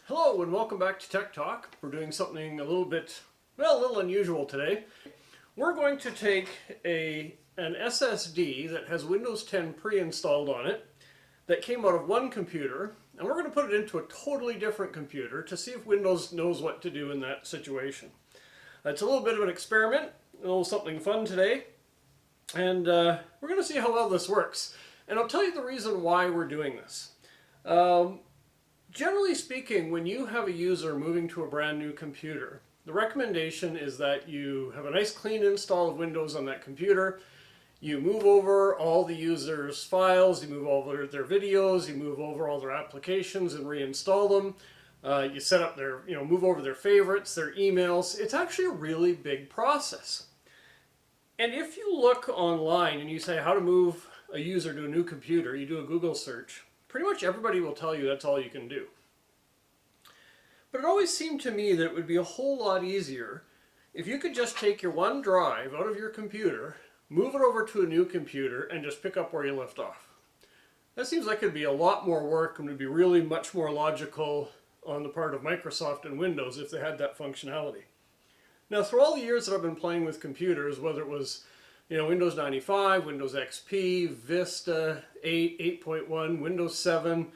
Hello and welcome back to Tech Talk. We're doing something a little unusual today. We're going to take an SSD that has Windows 10 pre-installed on it that came out of one computer, and we're going to put it into a totally different computer to see if Windows knows what to do in that situation. It's a little bit of an experiment, a little something fun today, and we're going to see how well this works. And I'll tell you the reason why we're doing this. Generally speaking, when you have a user moving to a brand new computer, the recommendation is that you have a nice clean install of Windows on that computer. You move over all the user's files, you move over their videos, you move over all their applications and reinstall them. You set up move over their favorites, their emails. It's actually a really big process. And if you look online and you say how to move a user to a new computer, you do a Google search, pretty much everybody will tell you that's all you can do. But it always seemed to me that it would be a whole lot easier if you could just take your one drive out of your computer, move it over to a new computer, and just pick up where you left off. That seems like it'd be a lot more work and would be really much more logical on the part of Microsoft and Windows if they had that functionality. Now, through all the years that I've been playing with computers, whether it was Windows 95, Windows XP, Vista, 8, 8.1, Windows 7.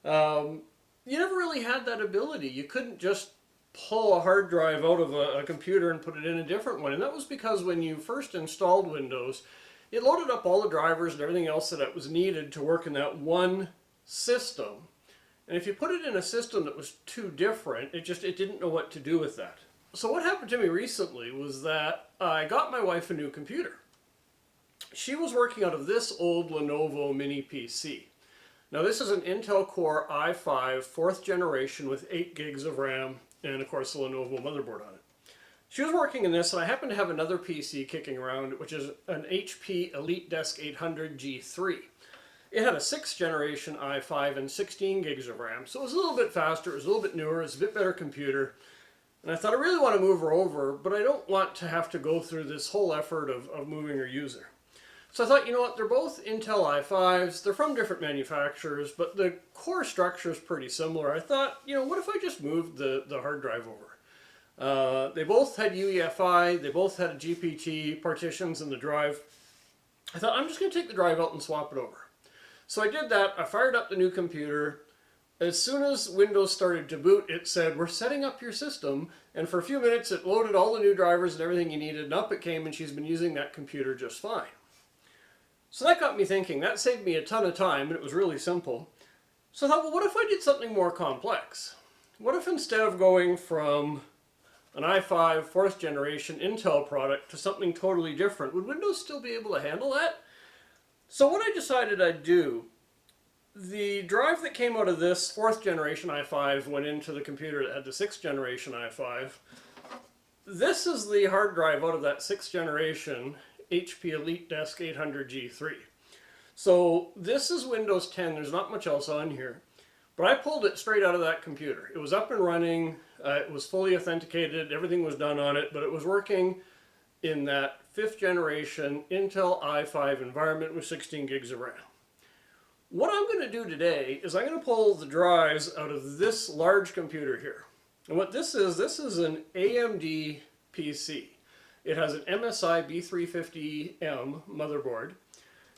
You never really had that ability. You couldn't just pull a hard drive out of a computer and put it in a different one. And that was because when you first installed Windows, it loaded up all the drivers and everything else that was needed to work in that one system. And if you put it in a system that was too different, it didn't know what to do with that. So what happened to me recently was that I got my wife a new computer. She was working out of this old Lenovo mini PC. Now this is an Intel Core i5 4th generation with 8 gigs of RAM and of course the Lenovo motherboard on it. She was working in this, and I happen to have another PC kicking around, which is an HP EliteDesk 800 G3. It had a 6th generation i5 and 16 gigs of RAM, so it was a little bit faster, it was a little bit newer, it was a bit better computer. And I thought I really want to move her over, but I don't want to have to go through this whole effort of moving her user. So I thought, you know what, they're both Intel i5s, they're from different manufacturers, but the core structure is pretty similar. I thought, what if I just moved the hard drive over? They both had UEFI, they both had GPT partitions in the drive. I thought, I'm just going to take the drive out and swap it over. So I did that, I fired up the new computer. As soon as Windows started to boot, it said, we're setting up your system, and for a few minutes it loaded all the new drivers and everything you needed, and up it came, and she's been using that computer just fine. So that got me thinking. That saved me a ton of time, and it was really simple. So I thought, well, what if I did something more complex? What if instead of going from an i5 4th generation Intel product to something totally different, would Windows still be able to handle that? So what I decided I'd do, the drive that came out of this 4th generation i5 went into the computer that had the 6th generation i5. This is the hard drive out of that 6th generation HP EliteDesk 800 G3. So this is Windows 10, there's not much else on here. But I pulled it straight out of that computer. It was up and running, it was fully authenticated, everything was done on it, but it was working in that 5th generation Intel i5 environment with 16 gigs of RAM. What I'm going to do today is I'm going to pull the drives out of this large computer here. And what this is an AMD PC. It has an MSI B350M motherboard.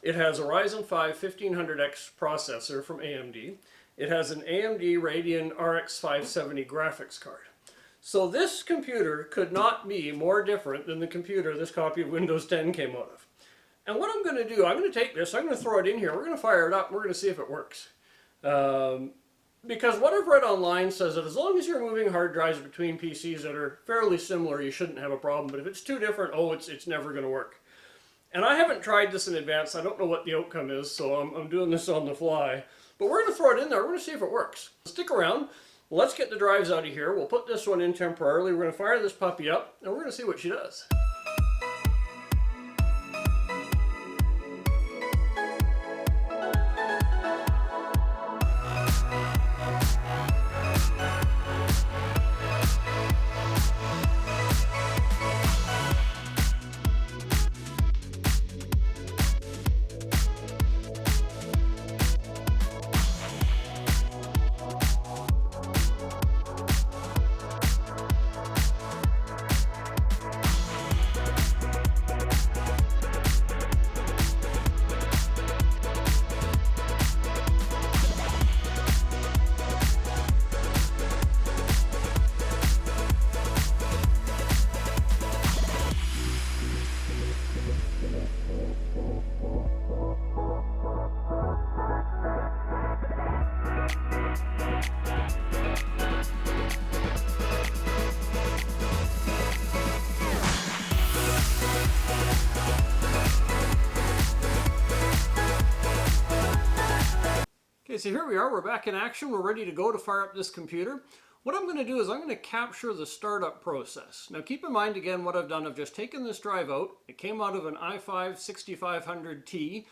It has a Ryzen 5 1500X processor from AMD. It has an AMD Radeon RX 570 graphics card. So this computer could not be more different than the computer this copy of Windows 10 came out of. And what I'm going to do, I'm going to take this, I'm going to throw it in here, we're going to fire it up, and we're going to see if it works. Because what I've read online says that as long as you're moving hard drives between PCs that are fairly similar, you shouldn't have a problem. But if it's too different, it's never going to work. And I haven't tried this in advance. I don't know what the outcome is, so I'm doing this on the fly. But we're going to throw it in there. We're going to see if it works. Stick around. Let's get the drives out of here. We'll put this one in temporarily. We're going to fire this puppy up, and we're going to see what she does. Okay, so here we are. We're back in action. We're ready to go to fire up this computer. What I'm going to do is I'm going to capture the startup process. Now keep in mind again what I've done. I've just taken this drive out. It came out of an i5-6500T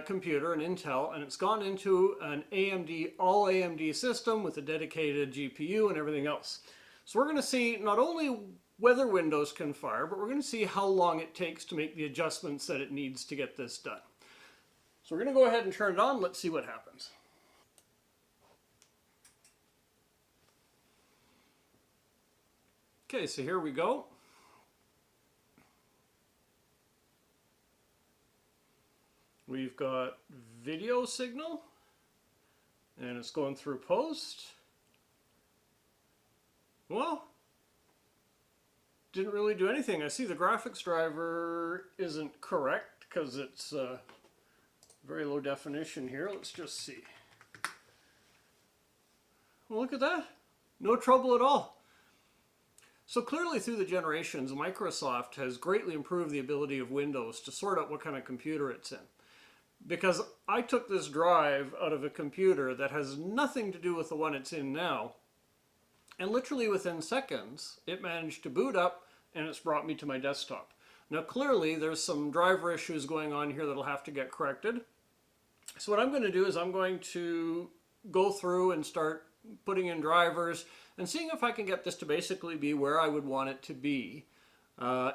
computer, an Intel, and it's gone into an AMD, all AMD system with a dedicated GPU and everything else. So we're going to see not only whether Windows can fire, but we're going to see how long it takes to make the adjustments that it needs to get this done. So we're going to go ahead and turn it on. Let's see what happens. Okay, so here we go. We've got video signal, and it's going through post. Well, didn't really do anything. I see the graphics driver isn't correct because it's very low definition here. Let's just see. Well, look at that. No trouble at all. So clearly through the generations, Microsoft has greatly improved the ability of Windows to sort out what kind of computer it's in. Because I took this drive out of a computer that has nothing to do with the one it's in now, and literally within seconds, it managed to boot up and it's brought me to my desktop. Now clearly there's some driver issues going on here that'll have to get corrected. So what I'm going to do is I'm going to go through and start putting in drivers and seeing if I can get this to basically be where I would want it to be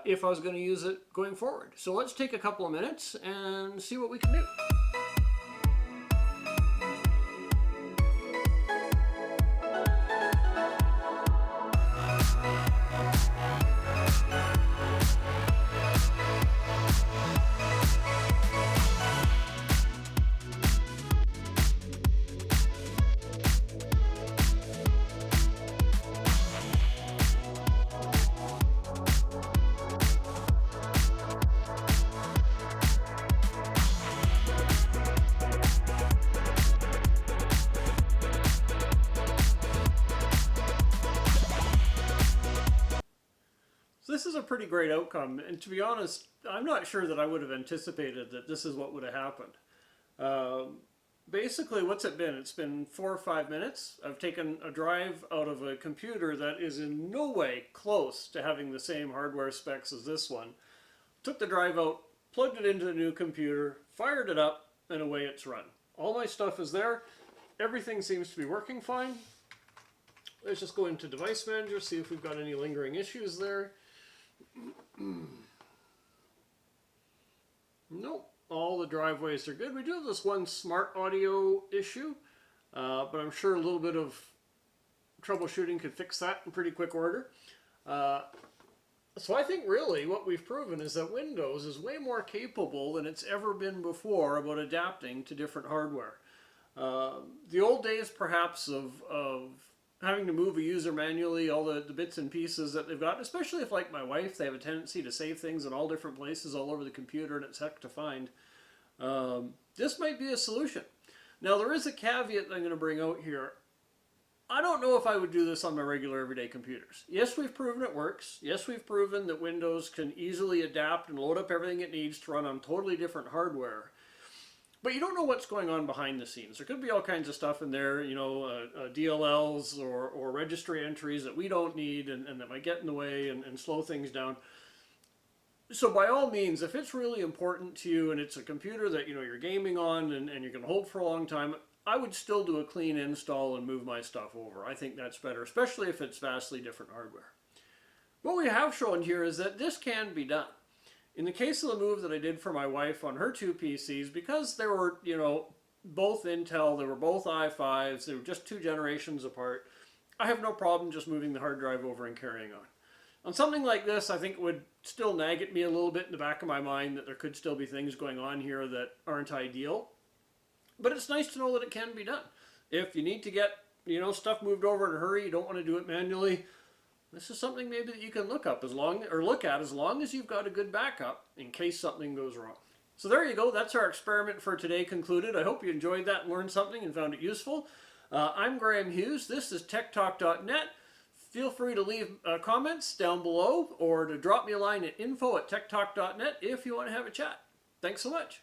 if I was going to use it going forward. So let's take a couple of minutes and see what we can do. So this is a pretty great outcome, and to be honest, I'm not sure that I would have anticipated that this is what would have happened. Basically, what's it been? It's been 4 or 5 minutes. I've taken a drive out of a computer that is in no way close to having the same hardware specs as this one. Took the drive out, plugged it into the new computer, fired it up, and away it's run. All my stuff is there. Everything seems to be working fine. Let's just go into Device Manager, see if we've got any lingering issues there. Nope, all the driveways are good. We do have this one smart audio issue, but I'm sure a little bit of troubleshooting could fix that in pretty quick order. So I think really what we've proven is that Windows is way more capable than it's ever been before about adapting to different hardware. The old days perhaps of having to move a user manually, all the bits and pieces that they've got, especially if, like my wife, they have a tendency to save things in all different places all over the computer and it's heck to find. This might be a solution. Now there is a caveat that I'm going to bring out here. I don't know if I would do this on my regular everyday computers. Yes, we've proven it works. Yes, we've proven that Windows can easily adapt and load up everything it needs to run on totally different hardware. But you don't know what's going on behind the scenes. There could be all kinds of stuff in there, you know, DLLs or registry entries that we don't need and that might get in the way and slow things down. So by all means, if it's really important to you and it's a computer that you're gaming on and you're going to hold for a long time, I would still do a clean install and move my stuff over. I think that's better, especially if it's vastly different hardware. What we have shown here is that this can be done. In the case of the move that I did for my wife on her two PCs, because they were, both Intel, they were both i5s, they were just 2 generations apart, I have no problem just moving the hard drive over and carrying on. On something like this, I think it would still nag at me a little bit in the back of my mind that there could still be things going on here that aren't ideal. But it's nice to know that it can be done. If you need to get, stuff moved over in a hurry, you don't want to do it manually, this is something maybe that you can look at as long as you've got a good backup in case something goes wrong. So there you go. That's our experiment for today concluded. I hope you enjoyed that and learned something and found it useful. I'm Graham Hughes. This is techtalk.net. Feel free to leave comments down below or to drop me a line at info@techtalk.net if you want to have a chat. Thanks so much.